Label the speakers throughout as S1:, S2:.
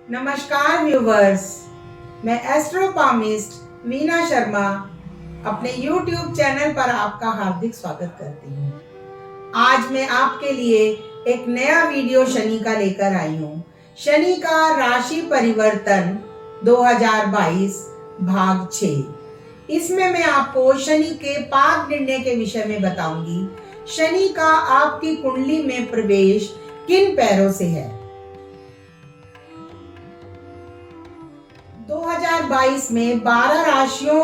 S1: नमस्कार व्यूवर्स, मैं एस्ट्रोपामिस्ट वीना शर्मा अपने YouTube चैनल पर आपका हार्दिक स्वागत करती हूँ। आज मैं आपके लिए एक नया वीडियो शनि का लेकर आई हूँ। शनि का राशि परिवर्तन 2022 भाग 6। इसमें मैं आपको शनि के पाद निर्णय के विषय में बताऊंगी। शनि का आपकी कुंडली में प्रवेश किन पैरों से है। 2022 में 12 राशियों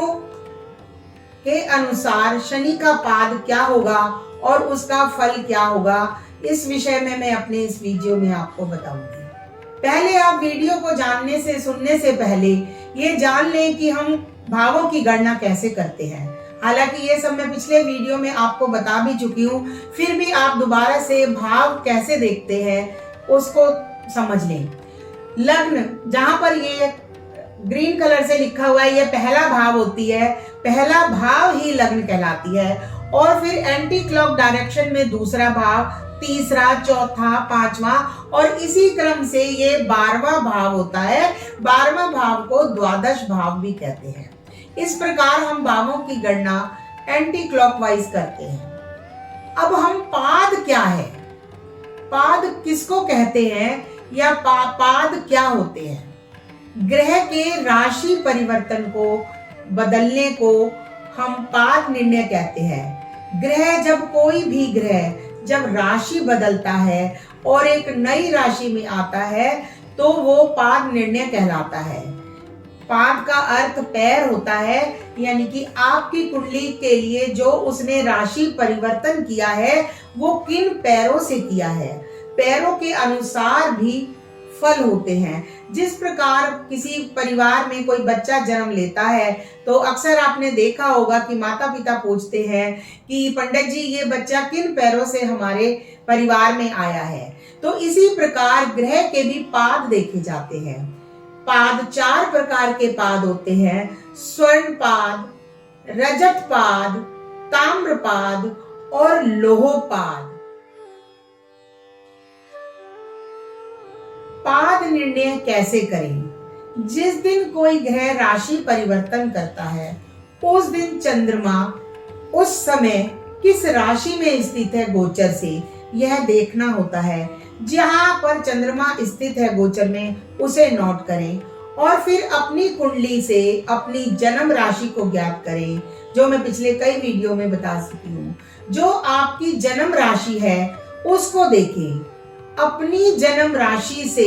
S1: के अनुसार शनि का पाद क्या होगा और उसका फल क्या होगा, इस विषय में मैं अपने इस वीडियो में आपको बताऊंगी। पहले आप वीडियो को जानने से सुनने से पहले ये जान लें कि हम भावों की गणना कैसे करते हैं। हालांकि ये सब मैं पिछले वीडियो में आपको बता भी चुकी हूँ, फिर भी आप दोबारा से भाव कैसे देखते हैं उसको समझ लें। लग्न, जहां पर ये ग्रीन कलर से लिखा हुआ है, ये पहला भाव होती है। पहला भाव ही लग्न कहलाती है। और फिर एंटी क्लॉक डायरेक्शन में दूसरा भाव, तीसरा, चौथा, पांचवा और इसी क्रम से ये 12वां भाव होता है। 12वां भाव को द्वादश भाव भी कहते हैं। इस प्रकार हम भावों की गणना एंटी क्लॉकवाइज करते हैं। अब हम पाद क्या है, पाद किसको कहते हैं या पाद क्या होते हैं। ग्रह के राशि परिवर्तन को बदलने को हम पाद निर्णय कहते हैं। ग्रह, जब कोई भी ग्रह जब राशि बदलता है और एक नई राशि में आता है तो वो पाद निर्णय कहलाता है। पाद का अर्थ पैर होता है, यानी कि आपकी कुंडली के लिए जो उसने राशि परिवर्तन किया है वो किन पैरों से किया है। पैरों के अनुसार भी फल होते हैं। जिस प्रकार किसी परिवार में कोई बच्चा जन्म लेता है तो अक्सर आपने देखा होगा कि माता पिता पूछते हैं कि पंडित जी, ये बच्चा किन पैरों से हमारे परिवार में आया है। तो इसी प्रकार ग्रह के भी पाद देखे जाते हैं। पाद 4 प्रकार के पाद होते हैं: स्वर्ण पाद, रजत पाद, ताम्र पाद और लोह पाद। पाद निर्णय कैसे करें। जिस दिन कोई ग्रह राशि परिवर्तन करता है उस दिन चंद्रमा उस समय किस राशि में स्थित है गोचर से, यह देखना होता है। जहां पर चंद्रमा स्थित है गोचर में उसे नोट करें और फिर अपनी कुंडली से अपनी जन्म राशि को ज्ञात करें, जो मैं पिछले कई वीडियो में बता चुकी हूँ। जो आपकी जन्म राशि है उसको देखें। अपनी जन्म राशि से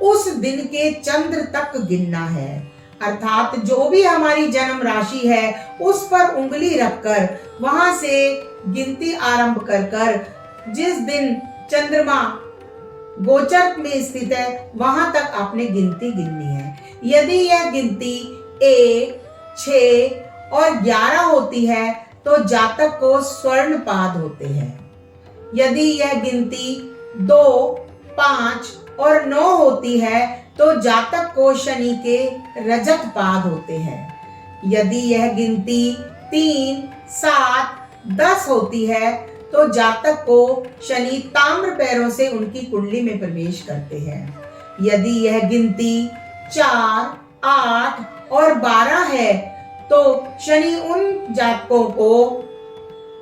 S1: उस दिन के चंद्र तक गिनना है, अर्थात जो भी हमारी जन्म राशि है उस पर उंगली रखकर वहां से गिनती आरंभ कर जिस दिन चंद्रमा गोचर में स्थित है वहां तक आपने गिनती गिननी है। यदि यह गिनती 1, 6 और 11 होती है तो जातक को स्वर्ण पाद होते हैं। यदि यह गिनती 2, 5 और 9 होती है तो जातक को शनि के रजत पाद होते हैं। यदि यह गिनती 3, 7, 10 होती है तो जातक को शनि ताम्र पैरों से उनकी कुंडली में प्रवेश करते हैं। यदि यह गिनती 4, 8 और 12 है तो शनि उन जातकों को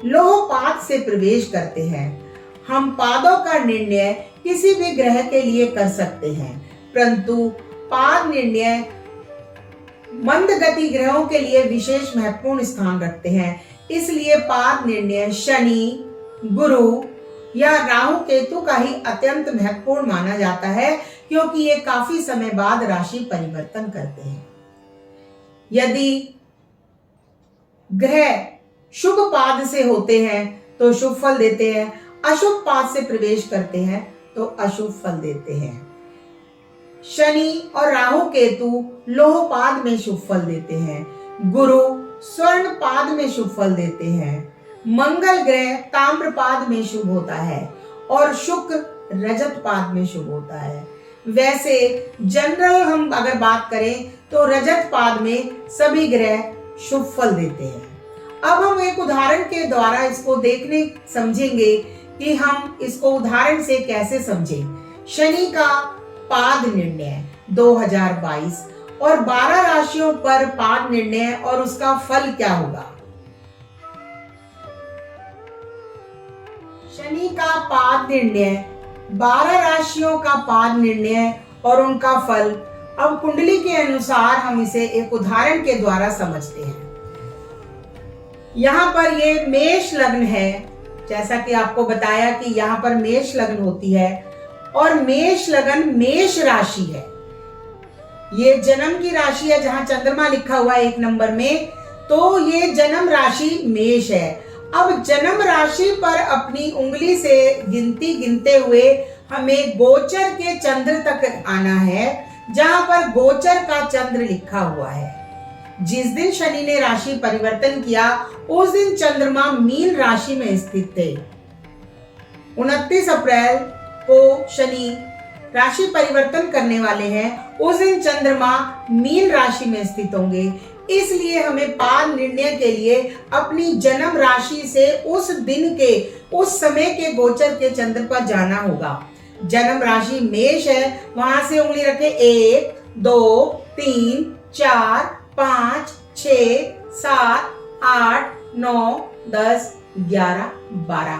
S1: लोह पाद से प्रवेश करते हैं। हम पादों का निर्णय किसी भी ग्रह के लिए कर सकते हैं, परंतु पाद निर्णय मंद गति ग्रहों के लिए विशेष महत्वपूर्ण स्थान रखते हैं। इसलिए पाद निर्णय शनि, गुरु या राहु केतु का ही अत्यंत महत्वपूर्ण माना जाता है, क्योंकि ये काफी समय बाद राशि परिवर्तन करते हैं। यदि ग्रह शुभ पाद से होते हैं तो शुभ फल देते हैं, अशुभ पाद से प्रवेश करते हैं तो अशुभ फल देते हैं। शनि और राहु केतु लोह पाद में शुभ फल देते हैं। गुरु स्वर्ण पाद में शुभ फल देते हैं। मंगल ग्रह ताम्र पाद में शुभ होता है और शुक्र रजत पाद में शुभ होता है। वैसे जनरल हम अगर बात करें तो रजत पाद में सभी ग्रह शुभ फल देते हैं। अब हम एक उदाहरण के द्वारा इसको देखने समझेंगे कि हम इसको उदाहरण से कैसे समझें। शनि का पाद निर्णय, 2022 और 12 राशियों पर पाद निर्णय और उसका फल क्या होगा। शनि का पाद निर्णय, 12 राशियों का पाद निर्णय और उनका फल। अब कुंडली के अनुसार हम इसे एक उदाहरण के द्वारा समझते हैं। यहाँ पर ये मेष लग्न है, जैसा कि आपको बताया कि यहाँ पर मेष लग्न होती है और मेष लग्न मेष राशि है। ये जन्म की राशि है, जहां चंद्रमा लिखा हुआ है 1 नंबर में, तो ये जन्म राशि मेष है। अब जन्म राशि पर अपनी उंगली से गिनती गिनते हुए हमें गोचर के चंद्र तक आना है, जहां पर गोचर का चंद्र लिखा हुआ है। जिस दिन शनि ने राशि परिवर्तन किया उस दिन चंद्रमा मीन राशि में स्थित थे। 29 अप्रैल को शनि राशि परिवर्तन करने वाले हैं, उस दिन चंद्रमा मीन राशि में स्थित होंगे। इसलिए हमें पाद निर्णय के लिए अपनी जन्म राशि से उस दिन के उस समय के गोचर के चंद्र पर जाना होगा। जन्म राशि मेष है, वहां से उंगली रखे 1 2 3 4 5 6 7 8 9 10 11 12,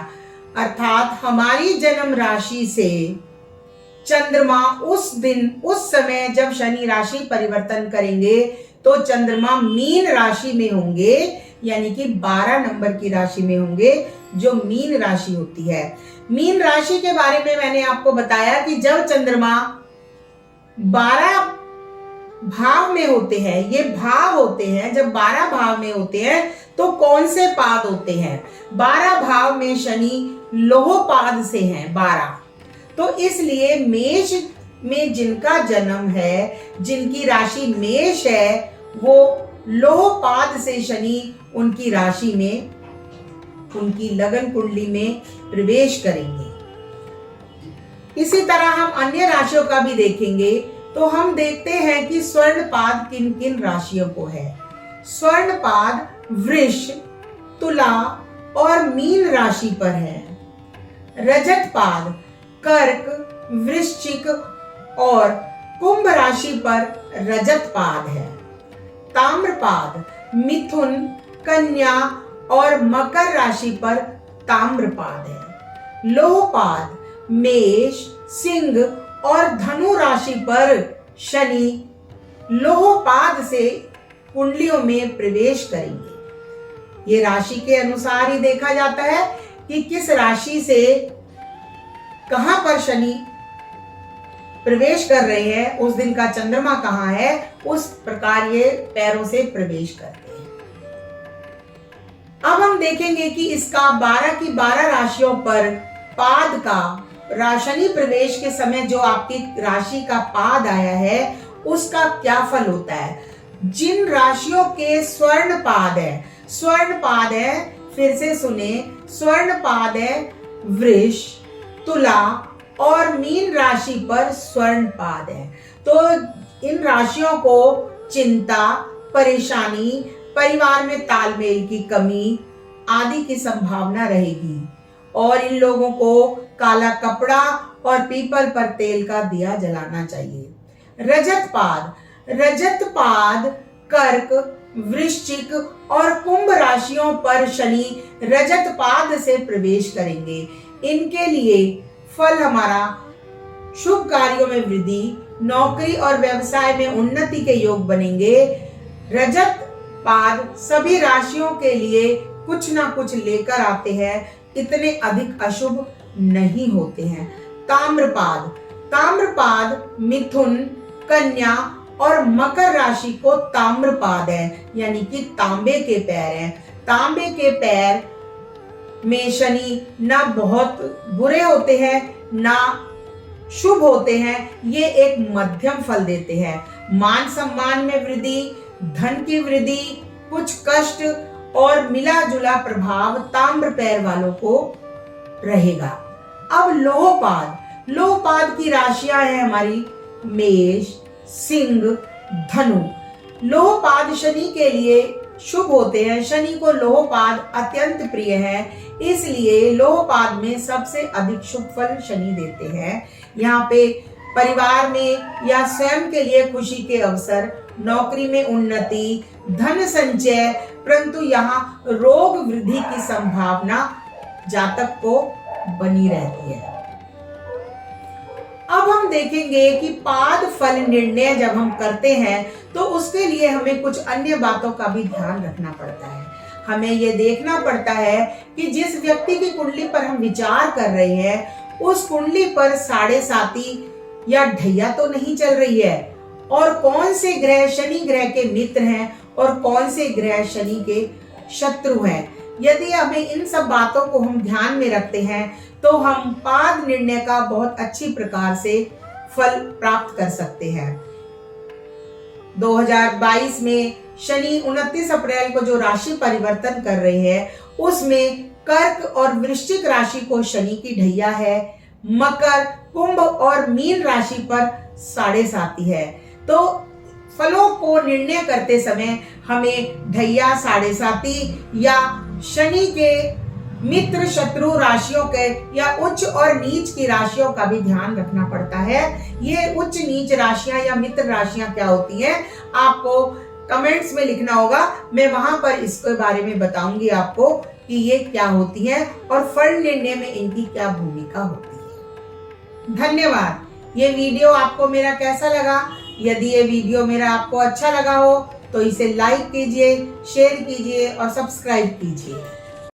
S1: अर्थात हमारी जन्म राशि से चंद्रमा उस दिन उस समय जब शनि राशि परिवर्तन करेंगे तो चंद्रमा मीन राशि में होंगे, यानी कि 12 नंबर की राशि में होंगे, जो मीन राशि होती है। मीन राशि के बारे में मैंने आपको बताया कि जब चंद्रमा 12 भाव में होते हैं, ये भाव होते हैं, जब 12 भाव में होते हैं तो कौन से पाद होते हैं। 12 भाव में शनि लोह पाद से हैं 12, तो इसलिए मेष में जिनका जन्म है, जिनकी राशि मेष है, वो लोह पाद से शनि उनकी राशि में, उनकी लगन कुंडली में प्रवेश करेंगे। इसी तरह हम अन्य राशियों का भी देखेंगे तो हम देखते हैं कि स्वर्ण पाद किन किन राशियों को है। स्वर्ण पाद वृष, तुला और मीन राशि पर है। रजत पाद कर्क, वृश्चिक और कुंभ राशि पर रजत पाद है। ताम्रपाद मिथुन, कन्या और मकर राशि पर ताम्रपाद है। लोहपाद मेष, सिंह और धनु राशि पर शनि लोहपाद से कुंडलियों में प्रवेश करेंगे। ये राशि के अनुसार ही देखा जाता है कि किस राशि से कहां पर शनि प्रवेश कर रहे हैं, उस दिन का चंद्रमा कहां है, उस प्रकार ये पैरों से प्रवेश करते हैं। अब हम देखेंगे कि इसका 12 की 12 राशियों पर पाद का शनि प्रवेश के समय जो आपकी राशि का पाद आया है उसका क्या फल होता है। जिन राशियों के स्वर्ण पाद है, स्वर्ण पाद है, फिर से सुने, स्वर्ण पाद है वृष, तुला और मीन राशि पर स्वर्ण पाद है, तो इन राशियों को चिंता, परेशानी, परिवार में तालमेल की कमी आदि की संभावना रहेगी और इन लोगों को काला कपड़ा और पीपल पर तेल का दिया जलाना चाहिए। रजत पाद, रजत पाद कर्क, वृश्चिक और कुंभ राशियों पर शनि रजत पाद से प्रवेश करेंगे। इनके लिए फल हमारा शुभ कार्यों में वृद्धि, नौकरी और व्यवसाय में उन्नति के योग बनेंगे। रजत पाद सभी राशियों के लिए कुछ ना कुछ लेकर आते हैं, इतने अधिक अशुभ नहीं होते हैं। ताम्रपाद, ताम्रपाद मिथुन, कन्या और मकर राशि को ताम्रपाद है, यानी कि तांबे के पैर हैं। तांबे के पैर में शनि ना बहुत बुरे होते हैं ना शुभ होते हैं, ये एक मध्यम फल देते हैं। मान सम्मान में वृद्धि, धन की वृद्धि, कुछ कष्ट और मिला जुला प्रभाव ताम्र पैर वालों को रहेगा। अब लोहपाद, लोहपाद की राशियां हैं हमारी मेष, सिंह, धनु। लोहपाद शनि के लिए शुभ होते हैं, शनि को लोहपाद अत्यंत प्रिय है, इसलिए लोहपाद में सबसे अधिक शुभ फल शनि देते हैं। यहाँ पे परिवार में या स्वयं के लिए खुशी के अवसर, नौकरी में उन्नति, धन संचय, परंतु यहाँ रोग वृद्धि की संभावना जातक को बनी रहती है। अब हम देखेंगे कि पाद फल निर्णय जब हम करते हैं तो उसके लिए हमें कुछ अन्य बातों का भी ध्यान रखना पड़ता है। हमें यह देखना पड़ता है कि जिस व्यक्ति की कुंडली पर हम विचार कर रहे हैं उस कुंडली पर साढ़े साती या ढैया तो नहीं चल रही है, और कौन से ग्रह शनि ग्रह के मित्र हैं और कौन से ग्रह शनि के शत्रु हैं। यदि हमें इन सब बातों को हम ध्यान में रखते हैं तो हम पाद निर्णय का बहुत अच्छी प्रकार से फल प्राप्त कर सकते हैं। 2022 में शनि 29 अप्रैल को जो राशि परिवर्तन कर रहे हैं उसमें कर्क और वृश्चिक राशि को शनि की ढैया है, मकर, कुंभ और मीन राशि पर साढ़े साती है। तो फलों को निर्णय करते समय हमें ढैया, साढ़े साती या शनि के मित्र शत्रु राशियों के या उच्च और नीच की राशियों का भी ध्यान रखना पड़ता है। ये उच्च नीच राशियां या मित्र राशियां क्या होती हैं आपको कमेंट्स में लिखना होगा, मैं वहां पर इसके बारे में बताऊंगी आपको कि ये क्या होती है और फल निर्णय में इनकी क्या भूमिका होती है। धन्यवाद। ये वीडियो आपको मेरा कैसा लगा? यदि ये वीडियो मेरा आपको अच्छा लगा हो तो इसे लाइक कीजिए, शेयर कीजिए और सब्सक्राइब कीजिए।